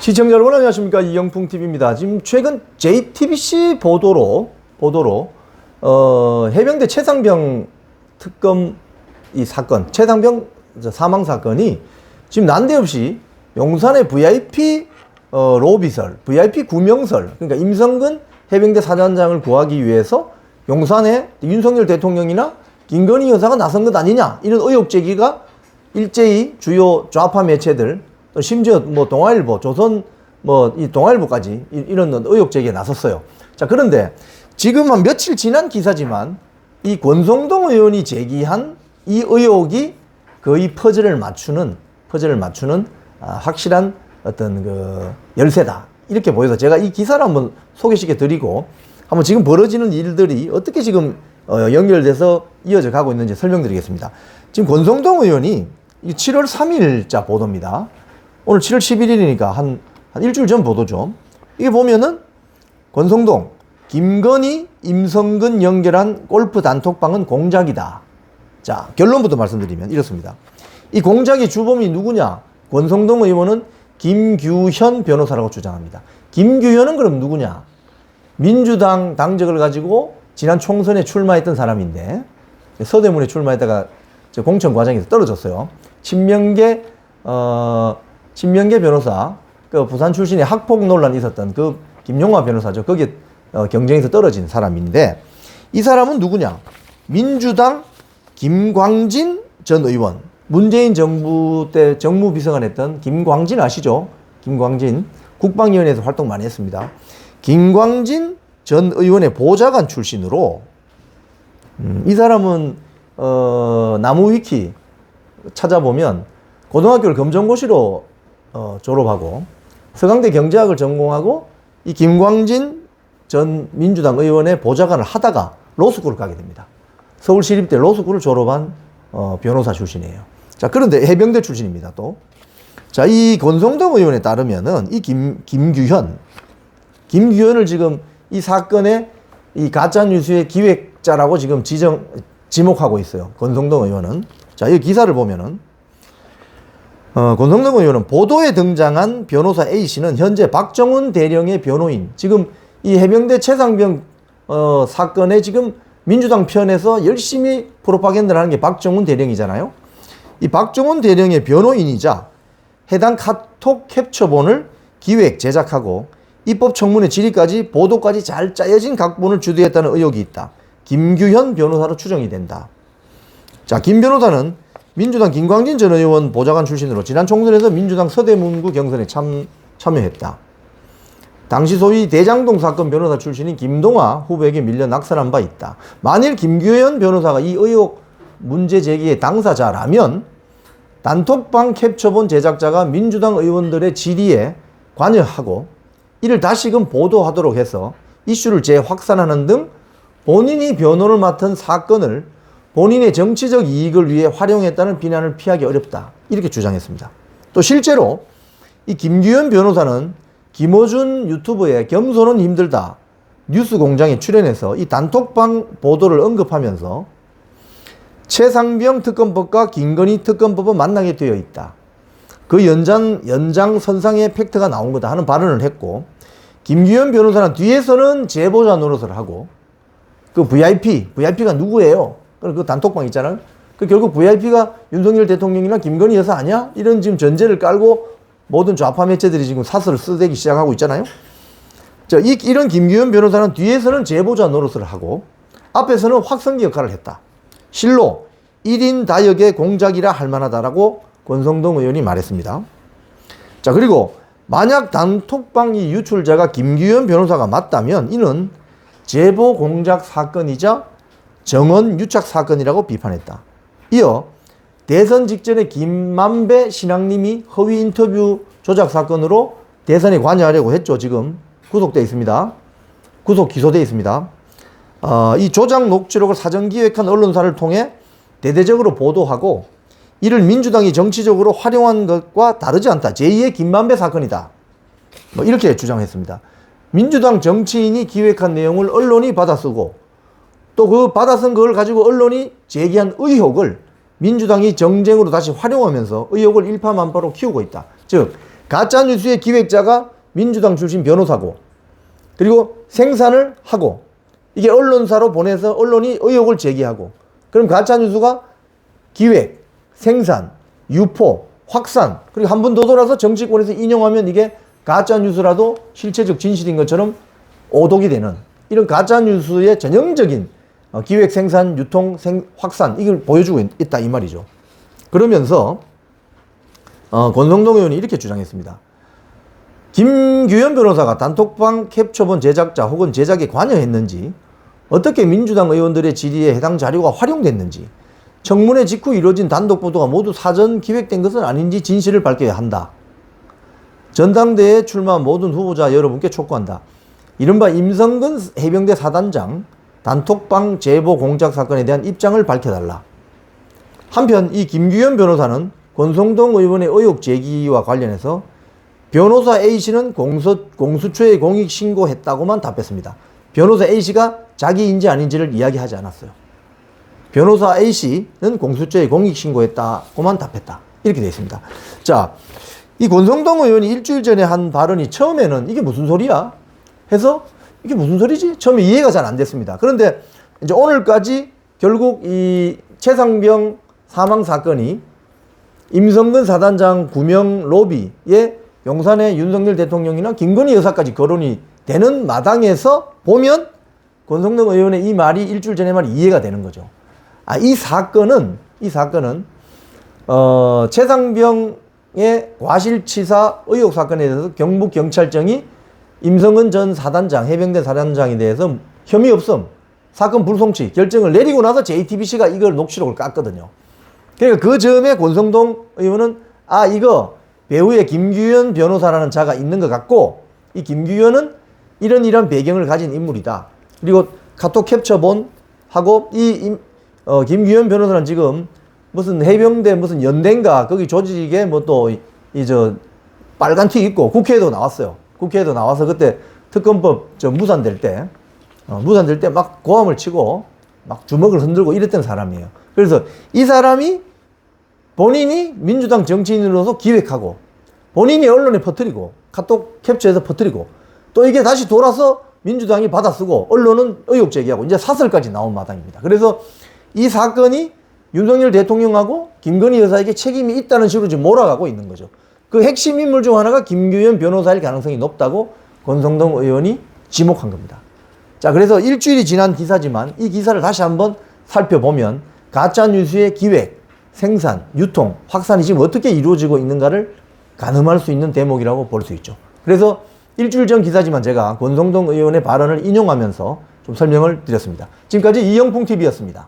시청자 여러분 안녕하십니까. 이영풍TV입니다. 지금 최근 JTBC 보도로 해병대 최상병 특검 이 사건, 최상병 사망 사건이 지금 난데없이 용산의 VIP 로비설, VIP 구명설, 그러니까 임성근 해병대 사단장을 구하기 위해서 용산에 윤석열 대통령이나 김건희 여사가 나선 것 아니냐, 이런 의혹 제기가 일제히 주요 좌파 매체들, 또 심지어 뭐 동아일보, 조선 이 동아일보까지 이런 의혹 제기에 나섰어요. 자, 그런데 지금 한 며칠 지난 기사지만 이 권성동 의원이 제기한 이 의혹이 거의 퍼즐을 맞추는 확실한 어떤 그 열쇠다, 이렇게 보여서 제가 이 기사를 한번 소개시켜 드리고 한번 지금 벌어지는 일들이 어떻게 지금 연결돼서 이어져 가고 있는지 설명드리겠습니다. 지금 권성동 의원이 7월 3일자 보도입니다. 오늘 7월 11일이니까 한 일주일 전 보도죠. 이게 보면은 권성동, 김건희, 임성근 연결한 골프 단톡방은 공작이다. 자, 결론부터 말씀드리면 이렇습니다. 이 공작의 주범이 누구냐? 권성동 의원은 김규현 변호사라고 주장합니다. 김규현은 그럼 누구냐? 민주당 당적을 가지고 지난 총선에 출마했던 사람인데 서대문에 출마했다가 공천 과정에서 떨어졌어요. 친명계 변호사, 그 부산 출신의 학폭 논란이 있었던 그 김용화 변호사죠. 거기에 경쟁에서 떨어진 사람인데, 이 사람은 누구냐? 민주당 김광진 전 의원, 문재인 정부 때 정무비서관 했던 김광진 아시죠? 김광진, 국방위원회에서 활동 많이 했습니다. 김광진 전 의원의 보좌관 출신으로, 이 사람은 나무위키 찾아보면 고등학교를 검정고시로 졸업하고 서강대 경제학을 전공하고 이 김광진 전 민주당 의원의 보좌관을 하다가 로스쿨을 가게 됩니다. 서울시립대 로스쿨을 졸업한 변호사 출신이에요. 자, 그런데 해병대 출신입니다. 또, 자, 이 권성동 의원에 따르면은 이 김규현을 지금 이 사건의 이 가짜뉴스의 기획자라고 지금 지목하고 있어요. 권성동 의원은. 자, 이 기사를 보면은 권성동 의원은 보도에 등장한 변호사 A씨는 현재 박정훈 대령의 변호인, 지금 이 해병대 최상병 사건에 지금 민주당 편에서 열심히 프로파간다를 하는 게 박정훈 대령이잖아요. 이 박정훈 대령의 변호인이자 해당 카톡 캡처본을 기획, 제작하고 입법 청문회 질의까지 보도까지 잘 짜여진 각본을 주도했다는 의혹이 있다. 김규현 변호사로 추정이 된다. 자, 김 변호사는 민주당 김광진 전 의원 보좌관 출신으로 지난 총선에서 민주당 서대문구 경선에 참여했다. 당시 소위 대장동 사건 변호사 출신인 김동아 후보에게 밀려 낙선한 바 있다. 만일 김규현 변호사가 이 의혹 문제 제기의 당사자라면 단톡방 캡처본 제작자가 민주당 의원들의 질의에 관여하고 이를 다시금 보도하도록 해서 이슈를 재확산하는 등 본인이 변호를 맡은 사건을 본인의 정치적 이익을 위해 활용했다는 비난을 피하기 어렵다, 이렇게 주장했습니다. 또 실제로 이 김규현 변호사는 김어준 유튜브에 겸손은 힘들다 뉴스공장에 출연해서 이 단톡방 보도를 언급하면서 최상병 특검법과 김건희 특검법은 만나게 되어 있다, 그 연장선상의 팩트가 나온 거다 하는 발언을 했고, 김규현 변호사는 뒤에서는 제보자 노릇을 하고 그 VIP가 누구예요? 그 단톡방 있잖아요. 그 결국 VIP가 윤석열 대통령이나 김건희 여사 아니야? 이런 지금 전제를 깔고 모든 좌파 매체들이 지금 사설을 쓰대기 시작하고 있잖아요. 자, 이런 김규현 변호사는 뒤에서는 제보자 노릇을 하고 앞에서는 확성기 역할을 했다. 실로 1인 다역의 공작이라 할 만하다라고 권성동 의원이 말했습니다. 자, 그리고 만약 단톡방 이 유출자가 김규현 변호사가 맞다면 이는 제보 공작 사건이자 정원 유착 사건이라고 비판했다. 이어 대선 직전에 김만배 신앙님이 허위 인터뷰 조작 사건으로 대선에 관여하려고 했죠. 지금 구속돼 있습니다. 기소돼 있습니다. 이 조작 녹취록을 사전 기획한 언론사를 통해 대대적으로 보도하고 이를 민주당이 정치적으로 활용한 것과 다르지 않다. 제2의 김만배 사건이다, 이렇게 주장했습니다. 민주당 정치인이 기획한 내용을 언론이 받아쓰고 또 그 받아쓴 그걸 가지고 언론이 제기한 의혹을 민주당이 정쟁으로 다시 활용하면서 의혹을 일파만파로 키우고 있다. 즉 가짜뉴스의 기획자가 민주당 출신 변호사고, 그리고 생산을 하고, 이게 언론사로 보내서 언론이 의혹을 제기하고, 그럼 가짜뉴스가 기획, 생산, 유포, 확산, 그리고 한 번 더 돌아서 정치권에서 인용하면 이게 가짜뉴스라도 실체적 진실인 것처럼 오독이 되는 이런 가짜뉴스의 전형적인 기획, 생산, 유통, 확산, 이걸 보여주고 있다 이 말이죠. 그러면서 권성동 의원이 이렇게 주장했습니다. 김규현 변호사가 단톡방 캡처본 제작자 혹은 제작에 관여했는지, 어떻게 민주당 의원들의 질의에 해당 자료가 활용됐는지, 청문회 직후 이루어진 단독 보도가 모두 사전 기획된 것은 아닌지 진실을 밝혀야 한다. 전당대회에 출마한 모든 후보자 여러분께 촉구한다. 이른바 임성근 해병대 사단장 단톡방 제보 공작 사건에 대한 입장을 밝혀달라. 한편 이 김규현 변호사는 권성동 의원의 의혹 제기와 관련해서 변호사 A씨는 공수처에 공익신고했다고만 답했습니다. 변호사 A씨가 자기인지 아닌지를 이야기하지 않았어요. 변호사 A씨는 공수처에 공익신고했다고만 답했다. 이렇게 되어 있습니다. 자, 이 권성동 의원이 일주일 전에 한 발언이 처음에는 이게 무슨 소리야? 해서 이게 무슨 소리지? 처음에 이해가 잘 안 됐습니다. 그런데 이제 오늘까지 결국 이 최상병 사망 사건이 임성근 사단장 구명 로비에 용산의 윤석열 대통령이나 김건희 여사까지 거론이 되는 마당에서 보면 권성동 의원의 이 말이 일주일 전의 말이 이해가 되는 거죠. 이 사건은 최상병의 과실치사 의혹 사건에 대해서 경북경찰청이 임성근 전 사단장, 해병대 사단장에 대해서 혐의 없음, 사건 불송치 결정을 내리고 나서 JTBC가 이걸 녹취록을 깠거든요. 그러니까 그 점에 권성동 의원은 이거 배우의 김규현 변호사라는 자가 있는 것 같고, 이 김규현은 이런 배경을 가진 인물이다. 그리고 카톡 캡처본 하고 김규현 변호사는 지금 무슨 해병대 무슨 연대인가 거기 조직에 뭐 또 빨간 티 입고 국회에도 나왔어요. 국회에도 나와서 그때 특검법 무산될 때 막 고함을 치고 막 주먹을 흔들고 이랬던 사람이에요. 그래서 이 사람이 본인이 민주당 정치인으로서 기획하고 본인이 언론에 퍼뜨리고 카톡 캡처해서 퍼뜨리고 또 이게 다시 돌아서 민주당이 받아쓰고 언론은 의혹 제기하고 이제 사설까지 나온 마당입니다. 그래서 이 사건이 윤석열 대통령하고 김건희 여사에게 책임이 있다는 식으로 지금 몰아가고 있는 거죠. 그 핵심 인물 중 하나가 김규현 변호사일 가능성이 높다고 권성동 의원이 지목한 겁니다. 자, 그래서 일주일이 지난 기사지만 이 기사를 다시 한번 살펴보면 가짜뉴스의 기획, 생산, 유통, 확산이 지금 어떻게 이루어지고 있는가를 가늠할 수 있는 대목이라고 볼 수 있죠. 그래서 일주일 전 기사지만 제가 권성동 의원의 발언을 인용하면서 좀 설명을 드렸습니다. 지금까지 이영풍TV였습니다.